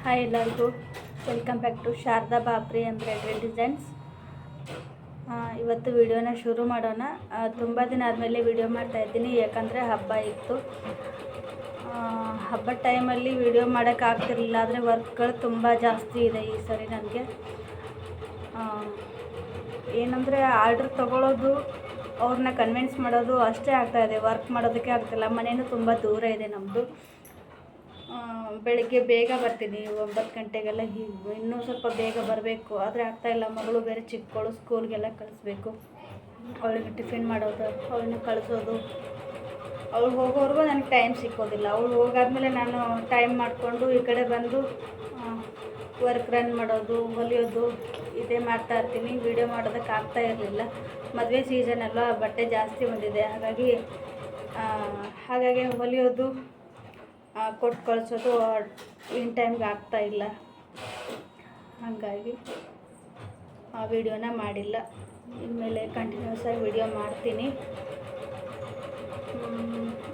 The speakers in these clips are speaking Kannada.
ಹಾಯ್ ಎಲ್ಲರಿಗೂ, welcome back to Sharada Babri embroidery designs. ಇವತ್ತು ವಿಡಿಯೋನ ಶುರು ಮಾಡೋಣ. ತುಂಬ ದಿನ ಆದಮೇಲೆ ವಿಡಿಯೋ ಮಾಡ್ತಾಯಿದ್ದೀನಿ, ಯಾಕಂದರೆ ಹಬ್ಬ ಇತ್ತು. ಹಬ್ಬದ ಟೈಮಲ್ಲಿ ವಿಡಿಯೋ ಮಾಡೋಕ್ಕಾಗ್ತಿರ್ಲಿಲ್ಲ, ಆದರೆ ವರ್ಕ್ಗಳು ತುಂಬ ಜಾಸ್ತಿ ಇದೆ ಈ ಸರಿ ನನಗೆ. ಏನಂದರೆ ಆರ್ಡ್ರ್ ತೊಗೊಳ್ಳೋದು, ಅವ್ರನ್ನ ಕನ್ವಿನ್ಸ್ ಮಾಡೋದು ಅಷ್ಟೇ ಆಗ್ತಾಯಿದೆ, ವರ್ಕ್ ಮಾಡೋದಕ್ಕೆ ಆಗ್ತಿಲ್ಲ. ಮನೆಯೂ ತುಂಬ ದೂರ ಇದೆ ನಮ್ಮದು. ಬೆಳಿಗ್ಗೆ ಬೇಗ ಬರ್ತೀನಿ, 9 ಗಂಟೆಗೆಲ್ಲ. ಇನ್ನೂ ಸ್ವಲ್ಪ ಬೇಗ ಬರಬೇಕು, ಆದರೆ ಆಗ್ತಾಯಿಲ್ಲ. ಮಗಳು ಬೇರೆ ಚಿಕ್ಕವಳು, ಸ್ಕೂಲ್ಗೆಲ್ಲ ಕಳಿಸ್ಬೇಕು. ಅವಳಿಗೆ ಟಿಫಿನ್ ಮಾಡೋದು, ಅವಳನ್ನ ಕಳಿಸೋದು, ಅವಳು ಹೋಗೋವರೆಗೂ ನನಗೆ ಟೈಮ್ ಸಿಕ್ಕೋದಿಲ್ಲ. ಅವಳು ಹೋಗಾದ್ಮೇಲೆ ನಾನು ಟೈಮ್ ಮಾಡಿಕೊಂಡು ಈ ಕಡೆ ಬಂದು ವರ್ಕ್ ರನ್ ಮಾಡೋದು, ಹೊಲಿಯೋದು, ಇದೇ ಮಾಡ್ತಾ ಇರ್ತೀನಿ. ವೀಡಿಯೋ ಮಾಡೋದಕ್ಕೆ ಆಗ್ತಾ ಇರಲಿಲ್ಲ. ಮದುವೆ ಸೀಸನ್ ಅಲ್ಲ, ಬಟ್ಟೆ ಜಾಸ್ತಿ ಬಂದಿದೆ. ಹಾಗಾಗಿ ಹೊಲಿಯೋದು, ಕೊಟ್ಟು ಕಳಿಸೋದು ಇನ್ ಟೈಮ್ಗೆ ಆಗ್ತಾಯಿಲ್ಲ. ಹಾಗಾಗಿ ಆ ವಿಡಿಯೋನ ಮಾಡಿಲ್ಲ. ಇನ್ಮೇಲೆ ಕಂಟಿನ್ಯೂಸ್ ಆಗಿ ವಿಡಿಯೋ ಮಾಡ್ತೀನಿ.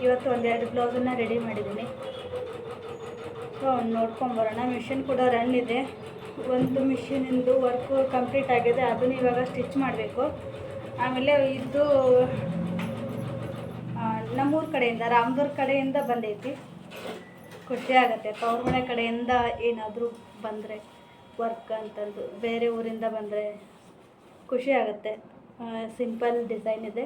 ಇವತ್ತು ಒಂದೆರಡು ಬ್ಲೌಸನ್ನು ರೆಡಿ ಮಾಡಿದ್ದೀನಿ. ಸೊ ನೋಡ್ಕೊಂಬರೋಣ. ಮಿಷಿನ್ ಕೂಡ ರನ್ ಇದೆ. ಒಂದು ಮಿಷಿನಿಂದು ವರ್ಕು ಕಂಪ್ಲೀಟ್ ಆಗಿದೆ, ಅದನ್ನು ಇವಾಗ ಸ್ಟಿಚ್ ಮಾಡಬೇಕು. ಆಮೇಲೆ ಇದು ನಮ್ಮೂರ ಕಡೆಯಿಂದ, ರಾಮದುರ್ಗ ಕಡೆಯಿಂದ ಬಂದೈತಿ. ಖುಷಿ ಆಗುತ್ತೆ. ತವ್ರ ಮನೆ ಕಡೆಯಿಂದ ಏನಾದರೂ ಬಂದರೆ ವರ್ಕ್ ಅಂತಂದು, ಬೇರೆ ಊರಿಂದ ಬಂದರೆ ಖುಷಿ ಆಗುತ್ತೆ. ಸಿಂಪಲ್ ಡಿಸೈನ್ ಇದೆ.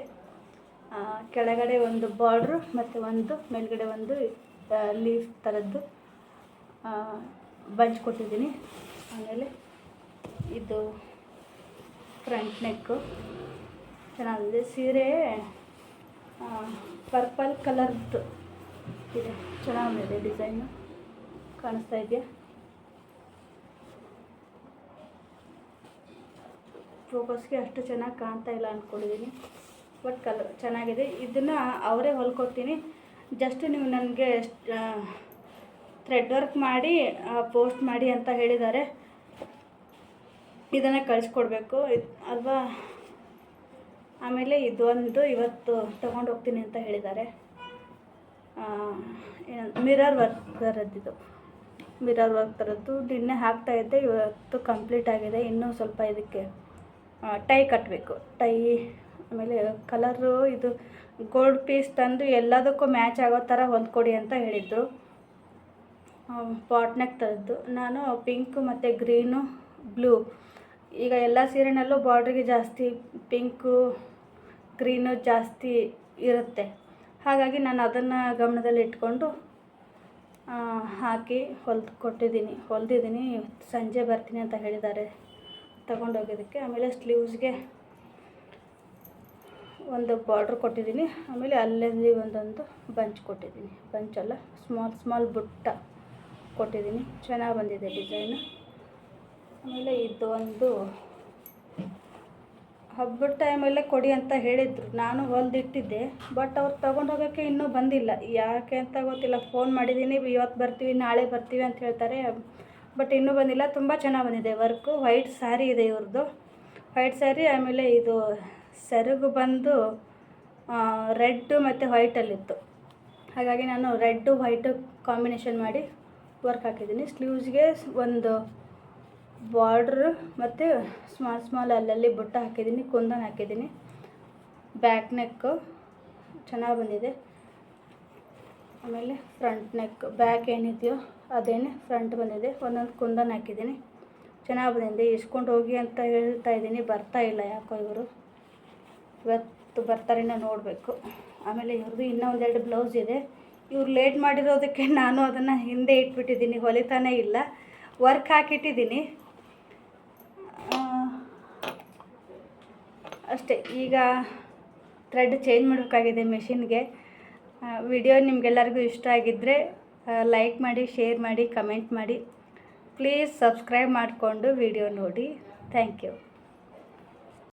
ಕೆಳಗಡೆ ಒಂದು ಬಾರ್ಡ್ರು ಮತ್ತು ಒಂದು ಮೇಲ್ಗಡೆ ಒಂದು ಲೀಫ್ ಥರದ್ದು ಬಂಚ್ ಕೊಟ್ಟಿದ್ದೀನಿ. ಆಮೇಲೆ ಇದು ಫ್ರಂಟ್ ನೆಕ್ಕು ಚೆನ್ನಾಗಿದೆ. ಸೀರೆ ಪರ್ಪಲ್ ಕಲರ್ದು ಇದೆ, ಚೆನ್ನಾಗಿದೆ. ಡಿಸೈನು ಕಾಣಿಸ್ತಾ ಇದೆಯಾ? ಫೋಕಸ್ಗೆ ಅಷ್ಟು ಚೆನ್ನಾಗಿ ಕಾಣ್ತಾ ಇಲ್ಲ ಅಂದ್ಕೊಂಡಿದ್ದೀನಿ, ಬಟ್ ಕಲರ್ ಚೆನ್ನಾಗಿದೆ. ಇದನ್ನು ಅವರೇ ಹೊಲ್ಕೊಡ್ತೀನಿ. ಜಸ್ಟ್ ನೀವು ನನಗೆ ಥ್ರೆಡ್ ವರ್ಕ್ ಮಾಡಿ ಪೋಸ್ಟ್ ಮಾಡಿ ಅಂತ ಹೇಳಿದ್ದಾರೆ. ಇದನ್ನು ಕಳಿಸ್ಕೊಡ್ಬೇಕು ಅಲ್ವಾ. ಆಮೇಲೆ ಇದೊಂದು ಇವತ್ತು ತೊಗೊಂಡು ಹೋಗ್ತೀನಿ ಅಂತ ಹೇಳಿದ್ದಾರೆ. ಮಿರರ್ ವರ್ಕ್ ಥರದ್ದು, ಮಿರರ್ ವರ್ಕ್ ಥರದ್ದು ನಿನ್ನೆ ಹಾಕ್ತಾಯಿದ್ದೆ. ಇವತ್ತು ಕಂಪ್ಲೀಟ್ ಆಗಿದೆ. ಇನ್ನೂ ಸ್ವಲ್ಪ ಇದಕ್ಕೆ ಟೈ ಕಟ್ಟಬೇಕು. ಟೈ ಆಮೇಲೆ ಕಲರು ಇದು ಗೋಲ್ಡ್ ಪೀಸ್ ತಂದು ಎಲ್ಲದಕ್ಕೂ ಮ್ಯಾಚ್ ಆಗೋ ಥರ ಹೊಲ್ಕೊಡಿ ಅಂತ ಹೇಳಿದರು. ಪಾಟ್ನೆಕ್ ಥರದ್ದು. ನಾನು ಪಿಂಕು ಮತ್ತು ಗ್ರೀನು, ಬ್ಲೂ, ಈಗ ಎಲ್ಲ ಸೀರೆನಲ್ಲೂ ಬಾರ್ಡ್ರಿಗೆ ಜಾಸ್ತಿ ಪಿಂಕು ಗ್ರೀನು ಜಾಸ್ತಿ ಇರುತ್ತೆ. ಹಾಗಾಗಿ ನಾನು ಅದನ್ನು ಗಮನದಲ್ಲಿ ಇಟ್ಕೊಂಡು ಹಾಕಿ ಹೊಲ್ದಿದ್ದೀನಿ. ಸಂಜೆ ಬರ್ತೀನಿ ಅಂತ ಹೇಳಿದ್ದಾರೆ ತಗೊಂಡೋಗೋದಕ್ಕೆ. ಆಮೇಲೆ ಸ್ಲೀವ್ಸ್ಗೆ ಒಂದು ಬಾರ್ಡ್ರ್ ಕೊಟ್ಟಿದ್ದೀನಿ. ಆಮೇಲೆ ಅಲ್ಲಲ್ಲಿ ಒಂದೊಂದು ಬಂಚ್ ಕೊಟ್ಟಿದ್ದೀನಿ. ಬಂಚಲ್ಲ, ಸ್ಮಾಲ್ ಬುಟ್ಟ ಕೊಟ್ಟಿದ್ದೀನಿ. ಚೆನ್ನಾಗಿ ಬಂದಿದೆ ಡಿಸೈನು. ಆಮೇಲೆ ಇದು ಒಂದು ಹಬ್ಬದ ಟೈಮಲ್ಲೇ ಕೊಡಿ ಅಂತ ಹೇಳಿದರು. ನಾನು ಹೊಲಿದಿಟ್ಟಿದ್ದೆ, ಬಟ್ ಅವ್ರು ತೊಗೊಂಡೋಗೋಕ್ಕೆ ಇನ್ನೂ ಬಂದಿಲ್ಲ. ಯಾಕೆ ಅಂತ ಗೊತ್ತಿಲ್ಲ. ಫೋನ್ ಮಾಡಿದ್ದೀನಿ, ಇವತ್ತು ಬರ್ತೀವಿ, ನಾಳೆ ಬರ್ತೀವಿ ಅಂತ ಹೇಳ್ತಾರೆ, ಬಟ್ ಇನ್ನೂ ಬಂದಿಲ್ಲ. ತುಂಬ ಚೆನ್ನಾಗಿ ಬಂದಿದೆ ವರ್ಕು. ವೈಟ್ ಸ್ಯಾರಿ ಇದೆ ಇವ್ರದ್ದು, ವೈಟ್ ಸ್ಯಾರಿ. ಆಮೇಲೆ ಇದು ಸೆರಗು ಬಂದು ರೆಡ್ಡು ಮತ್ತು ವೈಟಲ್ಲಿತ್ತು. ಹಾಗಾಗಿ ನಾನು ರೆಡ್ಡು ವೈಟು ಕಾಂಬಿನೇಷನ್ ಮಾಡಿ ವರ್ಕ್ ಹಾಕಿದ್ದೀನಿ. ಸ್ಲೀವ್ಸ್ಗೆ ಒಂದು ಬಾರ್ಡ್ರ್ ಮತ್ತು ಸ್ಮಾಲ್ ಅಲ್ಲಲ್ಲಿ ಬುಟ್ಟ ಹಾಕಿದ್ದೀನಿ, ಕುಂದನ್ ಹಾಕಿದ್ದೀನಿ. ಬ್ಯಾಕ್ ನೆಕ್ಕು ಚೆನ್ನಾಗಿ ಬಂದಿದೆ. ಆಮೇಲೆ ಫ್ರಂಟ್ ನೆಕ್, ಬ್ಯಾಕ್ ಏನಿದೆಯೋ ಅದೇನೆ ಫ್ರಂಟ್ ಬಂದಿದೆ. ಒಂದೊಂದು ಕುಂದನ್ ಹಾಕಿದ್ದೀನಿ. ಚೆನ್ನಾಗಿ ಬಂದಿದೆ. ಇಸ್ಕೊಂಡು ಹೋಗಿ ಅಂತ ಹೇಳ್ತಾ ಇದ್ದೀನಿ, ಬರ್ತಾ ಇಲ್ಲ ಯಾಕೋ ಇವರು. ಇವತ್ತು ಬರ್ತಾರೇನೋ ನೋಡಬೇಕು. ಆಮೇಲೆ ಇವ್ರದ್ದು ಇನ್ನೂ ಒಂದೆರಡು ಬ್ಲೌಸ್ ಇದೆ. ಇವ್ರು ಲೇಟ್ ಮಾಡಿರೋದಕ್ಕೆ ನಾನು ಅದನ್ನು ಹಿಂದೆ ಇಟ್ಬಿಟ್ಟಿದ್ದೀನಿ, ಹೊಲಿತಾನೇ ಇಲ್ಲ. ವರ್ಕ್ ಹಾಕಿಟ್ಟಿದ್ದೀನಿ ಅಷ್ಟೇ. ಈಗ ಥ್ರೆಡ್ ಚೇಂಜ್ ಮಾಡಬೇಕಾಗಿದೆ ಮೆಷಿನ್ಗೆ. ವಿಡಿಯೋ ನಿಮಗೆಲ್ಲರಿಗೂ ಇಷ್ಟ ಆಗಿದ್ದರೆ ಲೈಕ್ ಮಾಡಿ, ಶೇರ್ ಮಾಡಿ, ಕಮೆಂಟ್ ಮಾಡಿ. ಪ್ಲೀಸ್ ಸಬ್ಸ್ಕ್ರೈಬ್ ಮಾಡಿಕೊಂಡು ವಿಡಿಯೋ ನೋಡಿ. Thank you.